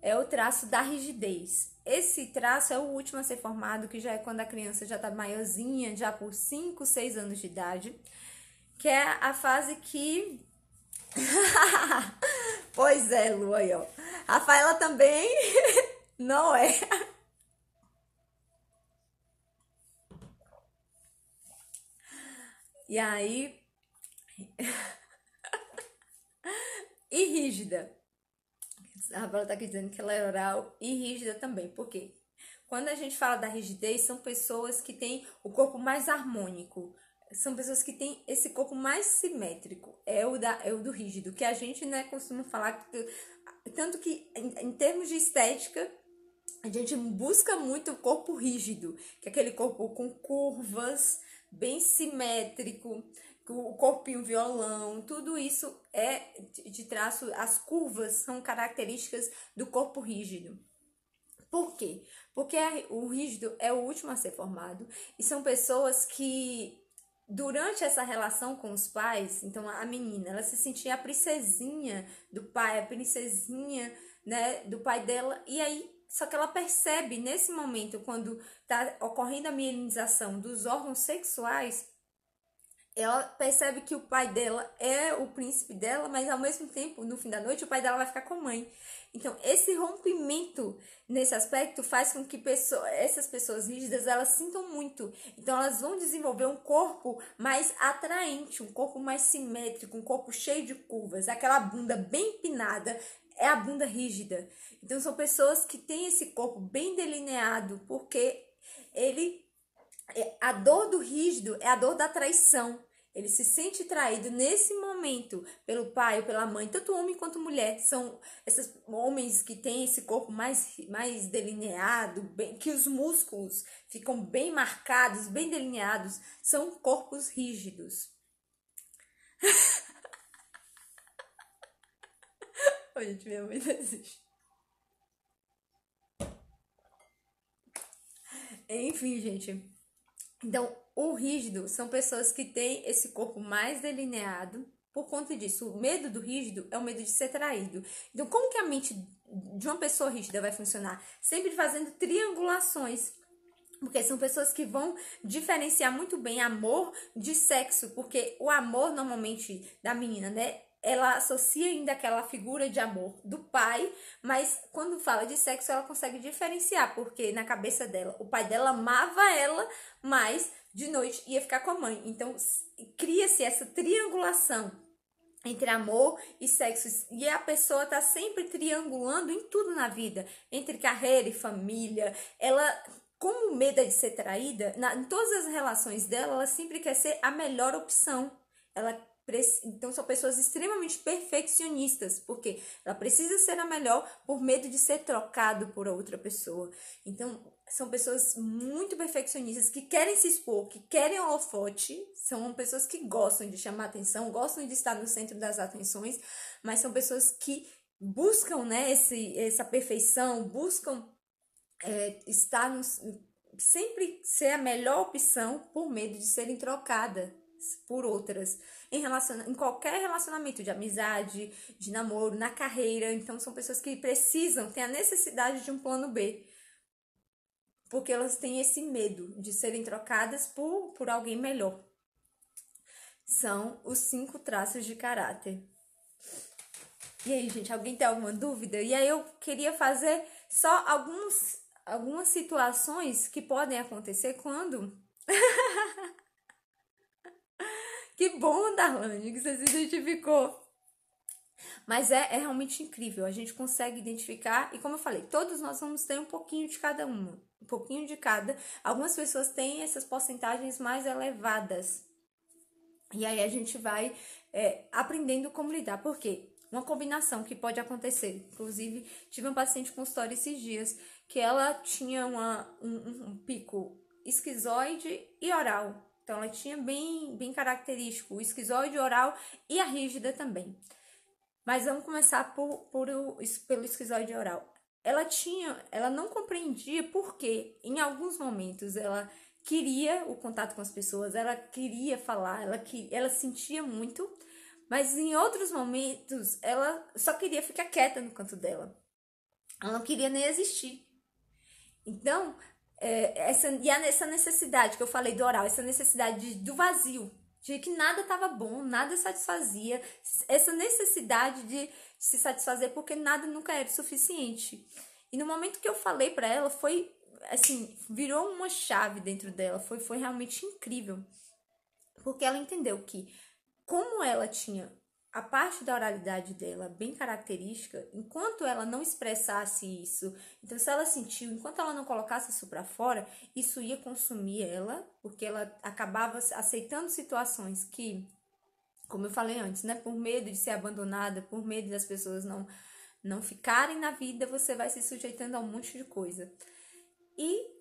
é o traço da rigidez. Esse traço é o último a ser formado, que já é quando a criança já está maiorzinha, já por 5, 6 anos de idade, que é a fase que... Pois é, Lu, aí, ó. Rafaela também não é. E aí... E rígida. A Rafaela tá aqui dizendo que ela é oral e rígida também. Por quê? Quando a gente fala da rigidez, são pessoas que têm o corpo mais harmônico. São pessoas que têm esse corpo mais simétrico. É o do rígido. Que a gente, né, costuma falar. Tanto que, em termos de estética, a gente busca muito o corpo rígido. Que é aquele corpo com curvas, bem simétrico, o corpinho violão, tudo isso é de traço, as curvas são características do corpo rígido. Por quê? Porque o rígido é o último a ser formado e são pessoas que, durante essa relação com os pais, então a menina, ela se sentia a princesinha do pai, a princesinha, né, do pai dela, e aí só que ela percebe nesse momento, quando está ocorrendo a mielinização dos órgãos sexuais, ela percebe que o pai dela é o príncipe dela, mas ao mesmo tempo, no fim da noite, o pai dela vai ficar com a mãe. Então, esse rompimento nesse aspecto faz com que essas pessoas rígidas, elas sintam muito. Então, elas vão desenvolver um corpo mais atraente, um corpo mais simétrico, um corpo cheio de curvas. Aquela bunda bem empinada é a bunda rígida. Então, são pessoas que têm esse corpo bem delineado, porque a dor do rígido é a dor da traição. Ele se sente traído nesse momento pelo pai ou pela mãe, tanto homem quanto mulher. São esses homens que têm esse corpo mais delineado, que os músculos ficam bem marcados, bem delineados, são corpos rígidos. Ô, gente, minha mãe desiste. Enfim, gente. Então, o rígido são pessoas que têm esse corpo mais delineado. Por conta disso, o medo do rígido é o medo de ser traído. Então, como que a mente de uma pessoa rígida vai funcionar? Sempre fazendo triangulações. Porque são pessoas que vão diferenciar muito bem amor de sexo, porque o amor normalmente da menina, né? Ela associa ainda aquela figura de amor do pai, mas quando fala de sexo ela consegue diferenciar, porque na cabeça dela, o pai dela amava ela, mas de noite ia ficar com a mãe. Então cria-se essa triangulação entre amor e sexo, e a pessoa tá sempre triangulando em tudo na vida, entre carreira e família. Ela, como medo de ser traída, em todas as relações dela, ela sempre quer ser a melhor opção. Então são pessoas extremamente perfeccionistas, porque ela precisa ser a melhor por medo de ser trocado por outra pessoa. Então são pessoas muito perfeccionistas que querem se expor, que querem holofote, são pessoas que gostam de chamar atenção, gostam de estar no centro das atenções, mas são pessoas que buscam, né, essa perfeição, buscam estar sempre ser a melhor opção por medo de serem trocadas por outras em qualquer relacionamento de amizade, de namoro, na carreira. Então são pessoas que precisam, têm a necessidade de um plano B, porque elas têm esse medo de serem trocadas por alguém melhor. São os 5 traços de caráter. E aí, gente, alguém tem alguma dúvida? E aí eu queria fazer só algumas situações que podem acontecer quando... Que bom, Darlane, que você se identificou. Mas é realmente incrível, a gente consegue identificar, e como eu falei, todos nós vamos ter um pouquinho de cada uma, um pouquinho de cada. Algumas pessoas têm essas porcentagens mais elevadas, e aí a gente vai aprendendo como lidar, porque uma combinação que pode acontecer, inclusive tive um paciente com consultório esses dias, que ela tinha um pico esquizoide e oral. Então, ela tinha bem característico o esquizoide, oral e a rígida também. Mas vamos começar pelo esquizoide oral. Ela não compreendia porque, em alguns momentos, ela queria o contato com as pessoas, ela queria falar, ela sentia muito, mas em outros momentos, ela só queria ficar quieta no canto dela. Ela não queria nem existir. Então, essa necessidade que eu falei do oral, essa necessidade do vazio, de que nada estava bom, nada satisfazia, essa necessidade de se satisfazer porque nada nunca era suficiente. E no momento que eu falei para ela, foi assim, virou uma chave dentro dela, foi realmente incrível, porque ela entendeu que, como ela tinha a parte da oralidade dela bem característica, enquanto ela não expressasse isso, então se ela sentiu, enquanto ela não colocasse isso para fora, isso ia consumir ela, porque ela acabava aceitando situações que, como eu falei antes, né, por medo de ser abandonada, por medo das pessoas não ficarem na vida, você vai se sujeitando a um monte de coisa. E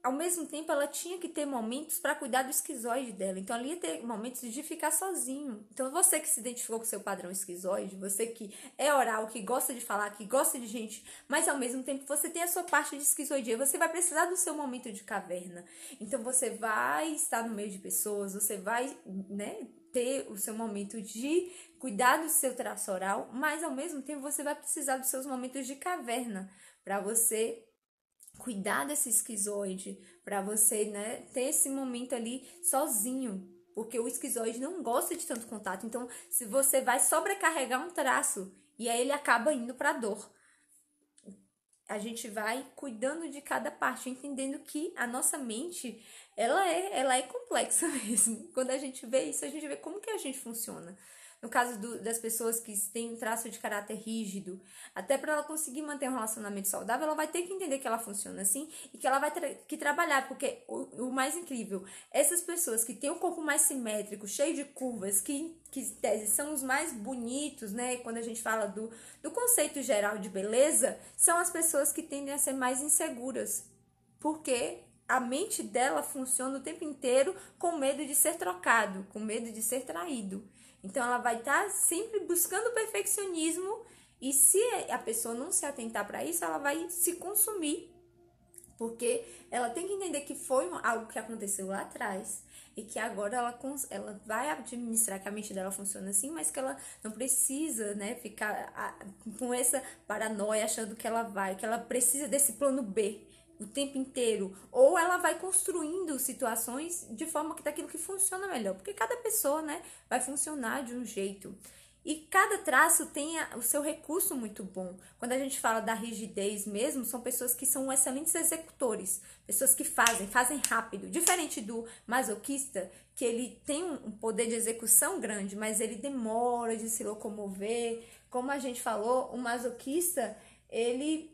ao mesmo tempo, ela tinha que ter momentos para cuidar do esquizoide dela. Então, ela ia ter momentos de ficar sozinho. Então, você que se identificou com o seu padrão esquizoide, você que é oral, que gosta de falar, que gosta de gente, mas ao mesmo tempo você tem a sua parte de esquizoidia, você vai precisar do seu momento de caverna. Então, você vai estar no meio de pessoas, você vai, né, ter o seu momento de cuidar do seu traço oral, mas ao mesmo tempo você vai precisar dos seus momentos de caverna para você cuidar desse esquizoide, para você, né, ter esse momento ali sozinho, porque o esquizoide não gosta de tanto contato. Então, se você vai sobrecarregar um traço, e aí ele acaba indo para a dor. A gente vai cuidando de cada parte, entendendo que a nossa mente, ela é complexa mesmo. Quando a gente vê isso, a gente vê como que a gente funciona. No caso das pessoas que têm um traço de caráter rígido, até para ela conseguir manter um relacionamento saudável, ela vai ter que entender que ela funciona assim e que ela vai ter que trabalhar, porque o mais incrível, essas pessoas que têm um corpo mais simétrico, cheio de curvas, que são os mais bonitos, né? Quando a gente fala do conceito geral de beleza, são as pessoas que tendem a ser mais inseguras, porque a mente dela funciona o tempo inteiro com medo de ser trocado, com medo de ser traído. Então, ela vai estar sempre buscando o perfeccionismo, e se a pessoa não se atentar para isso, ela vai se consumir, porque ela tem que entender que foi algo que aconteceu lá atrás e que agora ela vai administrar, que a mente dela funciona assim, mas que ela não precisa, né, ficar com essa paranoia achando que ela precisa desse plano B. o tempo inteiro, ou ela vai construindo situações de forma que daquilo que funciona melhor, porque cada pessoa, né, vai funcionar de um jeito. E cada traço tem o seu recurso muito bom. Quando a gente fala da rigidez mesmo, são pessoas que são excelentes executores, pessoas que fazem rápido. Diferente do masoquista, que ele tem um poder de execução grande, mas ele demora de se locomover. Como a gente falou, o masoquista, ele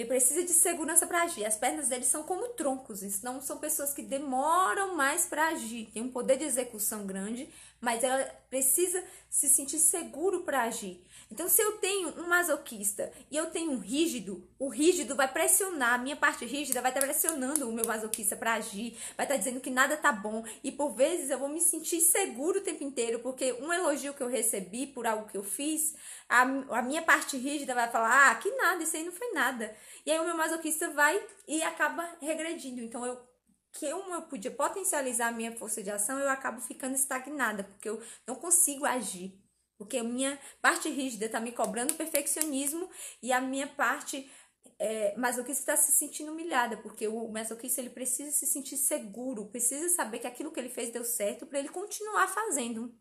precisa de segurança para agir. As pernas dele são como troncos, não são pessoas que demoram mais para agir. Tem um poder de execução grande, mas ela precisa se sentir seguro para agir. Então, se eu tenho um masoquista e eu tenho um rígido, o rígido vai pressionar, a minha parte rígida vai estar pressionando o meu masoquista para agir, vai estar dizendo que nada tá bom, e por vezes eu vou me sentir seguro o tempo inteiro, porque um elogio que eu recebi por algo que eu fiz, a minha parte rígida vai falar, ah, que nada, isso aí não foi nada. E aí o meu masoquista vai e acaba regredindo. Então, como eu podia potencializar a minha força de ação, eu acabo ficando estagnada, porque eu não consigo agir. Porque a minha parte rígida está me cobrando perfeccionismo e a minha parte masoquista está se sentindo humilhada, porque o masoquista ele precisa se sentir seguro, precisa saber que aquilo que ele fez deu certo para ele continuar fazendo.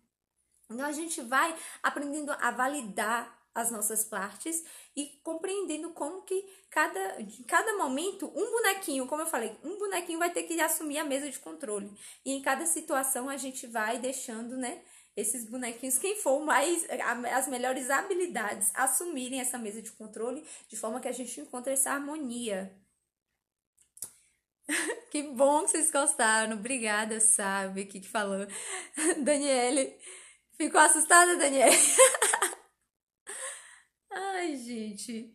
Então a gente vai aprendendo a validar as nossas partes e compreendendo como que cada momento, um bonequinho, como eu falei, um bonequinho vai ter que assumir a mesa de controle. E em cada situação a gente vai deixando, né, esses bonequinhos, quem for mais, as melhores habilidades, assumirem essa mesa de controle, de forma que a gente encontre essa harmonia. Que bom que vocês gostaram. Obrigada, sabe, que falou. Daniele, ficou assustada, Daniele? Ai, gente.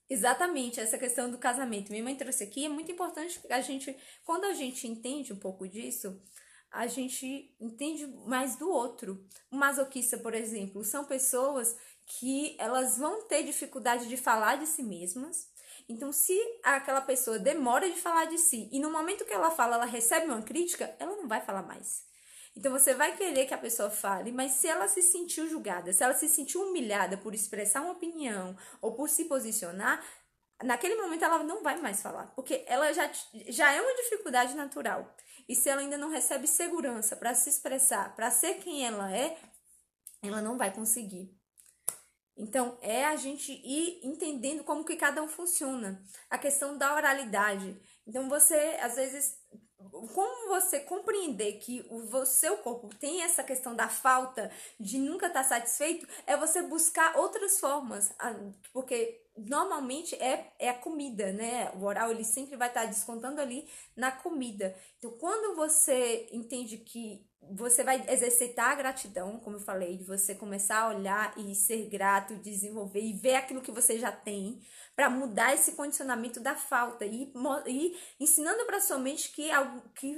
Exatamente, essa questão do casamento. Minha mãe trouxe aqui, é muito importante que quando a gente entende um pouco disso, a gente entende mais do outro. O masoquista, por exemplo, são pessoas que elas vão ter dificuldade de falar de si mesmas. Então, se aquela pessoa demora de falar de si e no momento que ela fala, ela recebe uma crítica, ela não vai falar mais. Então, você vai querer que a pessoa fale, mas se ela se sentiu julgada, se ela se sentiu humilhada por expressar uma opinião ou por se posicionar, naquele momento ela não vai mais falar, porque ela já é uma dificuldade natural. E se ela ainda não recebe segurança para se expressar, para ser quem ela não vai conseguir. Então, é a gente ir entendendo como que cada um funciona. A questão da oralidade. Então, você, às vezes, como você compreender que o seu corpo tem essa questão da falta, de nunca estar satisfeito, é você buscar outras formas, porque normalmente é a comida, né? O oral ele sempre vai estar descontando ali na comida. Então, quando você entende que você vai exercitar a gratidão, como eu falei, de você começar a olhar e ser grato, desenvolver e ver aquilo que você já tem, para mudar esse condicionamento da falta e ensinando para sua mente que algo que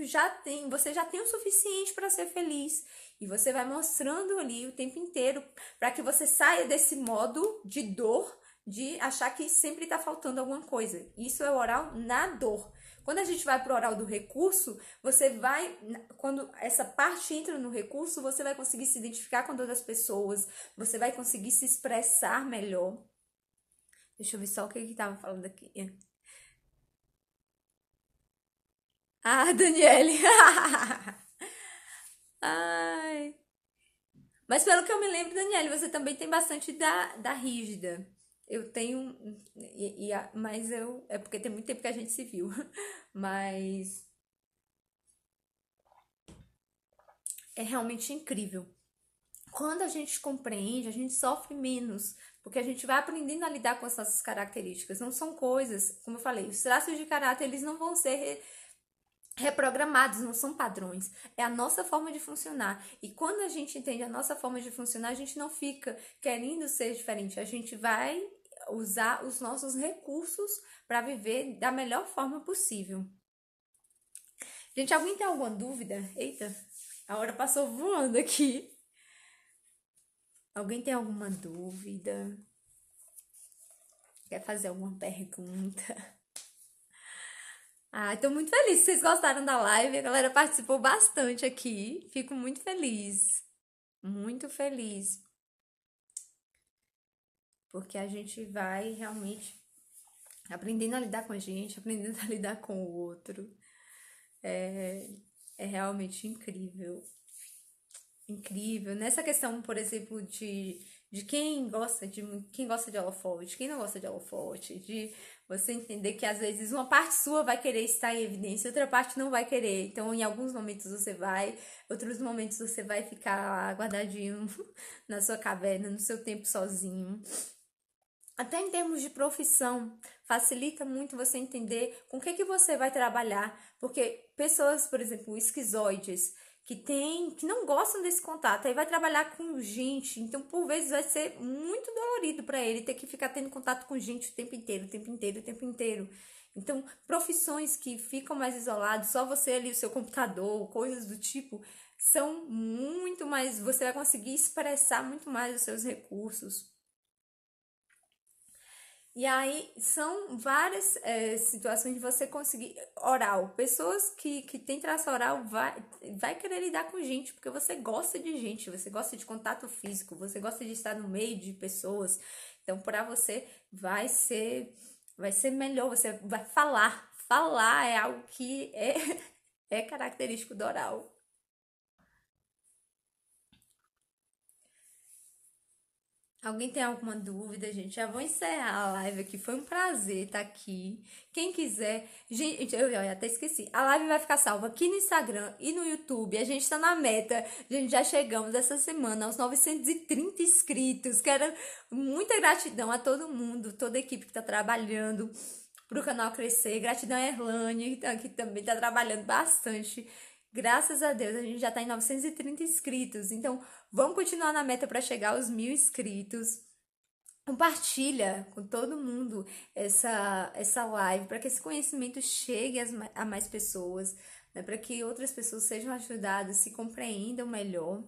você já tem o suficiente para ser feliz. E você vai mostrando ali o tempo inteiro para que você saia desse modo de dor, de achar que sempre está faltando alguma coisa. Isso é o oral na dor. Quando a gente vai para o oral do recurso, quando essa parte entra no recurso, você vai conseguir se identificar com outras pessoas, você vai conseguir se expressar melhor. Deixa eu ver só o que tava falando aqui. Ah, Daniele. Ai. Mas pelo que eu me lembro, Daniele, você também tem bastante da rígida. Eu tenho. Mas eu. É porque tem muito tempo que a gente se viu. Mas. É realmente incrível. Quando a gente compreende, a gente sofre menos. Porque a gente vai aprendendo a lidar com as nossas características. Não são coisas, como eu falei, os traços de caráter, eles não vão ser reprogramados, não são padrões. É a nossa forma de funcionar. E quando a gente entende a nossa forma de funcionar, a gente não fica querendo ser diferente. A gente vai usar os nossos recursos para viver da melhor forma possível. Gente, alguém tem alguma dúvida? Eita, a hora passou voando aqui. Alguém tem alguma dúvida? Quer fazer alguma pergunta? Ah, tô muito feliz que vocês gostaram da live. A galera participou bastante aqui. Fico muito feliz. Muito feliz. Porque a gente vai realmente aprendendo a lidar com a gente, aprendendo a lidar com o outro. É realmente incrível. Incrível. Nessa questão, por exemplo, de quem gosta de holofote, quem não gosta de holofote, de você entender que às vezes uma parte sua vai querer estar em evidência, outra parte não vai querer. Então, em alguns momentos você vai, outros momentos você vai ficar lá guardadinho na sua caverna, no seu tempo sozinho. Até em termos de profissão, facilita muito você entender com o que você vai trabalhar, porque pessoas, por exemplo, esquizoides, que não gostam desse contato, aí vai trabalhar com gente, então por vezes vai ser muito dolorido para ele ter que ficar tendo contato com gente o tempo inteiro, o tempo inteiro, o tempo inteiro. Então, profissões que ficam mais isoladas, só você ali, o seu computador, coisas do tipo, são muito mais, você vai conseguir expressar muito mais os seus recursos. E aí são várias situações de você conseguir oral. Pessoas que têm traço oral vai querer lidar com gente, porque você gosta de gente, você gosta de contato físico, você gosta de estar no meio de pessoas. Então, para você vai ser melhor, você vai falar. Falar é algo que é característico do oral. Alguém tem alguma dúvida, gente? Já vou encerrar a live aqui. Foi um prazer estar aqui. Quem quiser. Gente, eu até esqueci. A live vai ficar salva aqui no Instagram e no YouTube. A gente tá na meta. A gente já chegamos essa semana aos 930 inscritos. Quero muita gratidão a todo mundo, toda a equipe que tá trabalhando pro canal crescer. Gratidão a Erlane, que também tá trabalhando bastante. Graças a Deus, a gente já tá em 930 inscritos. Então, vamos continuar na meta para chegar aos 1.000 inscritos. Compartilha com todo mundo essa live para que esse conhecimento chegue a mais pessoas, né? Para que outras pessoas sejam ajudadas, se compreendam melhor.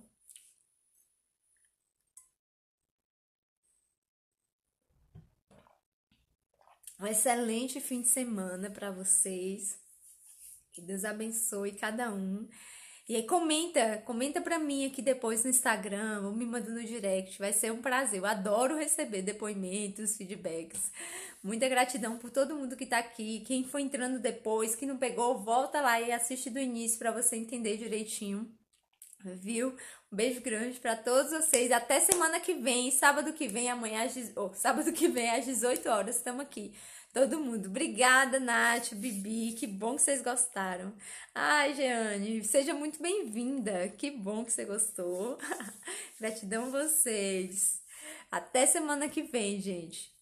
Um excelente fim de semana para vocês. Que Deus abençoe cada um. E aí comenta pra mim aqui depois no Instagram, ou me manda no direct, vai ser um prazer. Eu adoro receber depoimentos, feedbacks. Muita gratidão por todo mundo que tá aqui. Quem foi entrando depois, que não pegou, volta lá e assiste do início pra você entender direitinho. Viu? Um beijo grande pra todos vocês. Até semana que vem, sábado que vem, amanhã sábado que vem às 18 horas, estamos aqui. Todo mundo. Obrigada, Nath, Bibi. Que bom que vocês gostaram. Ai, Jeane, seja muito bem-vinda. Que bom que você gostou. Gratidão a vocês. Até semana que vem, gente.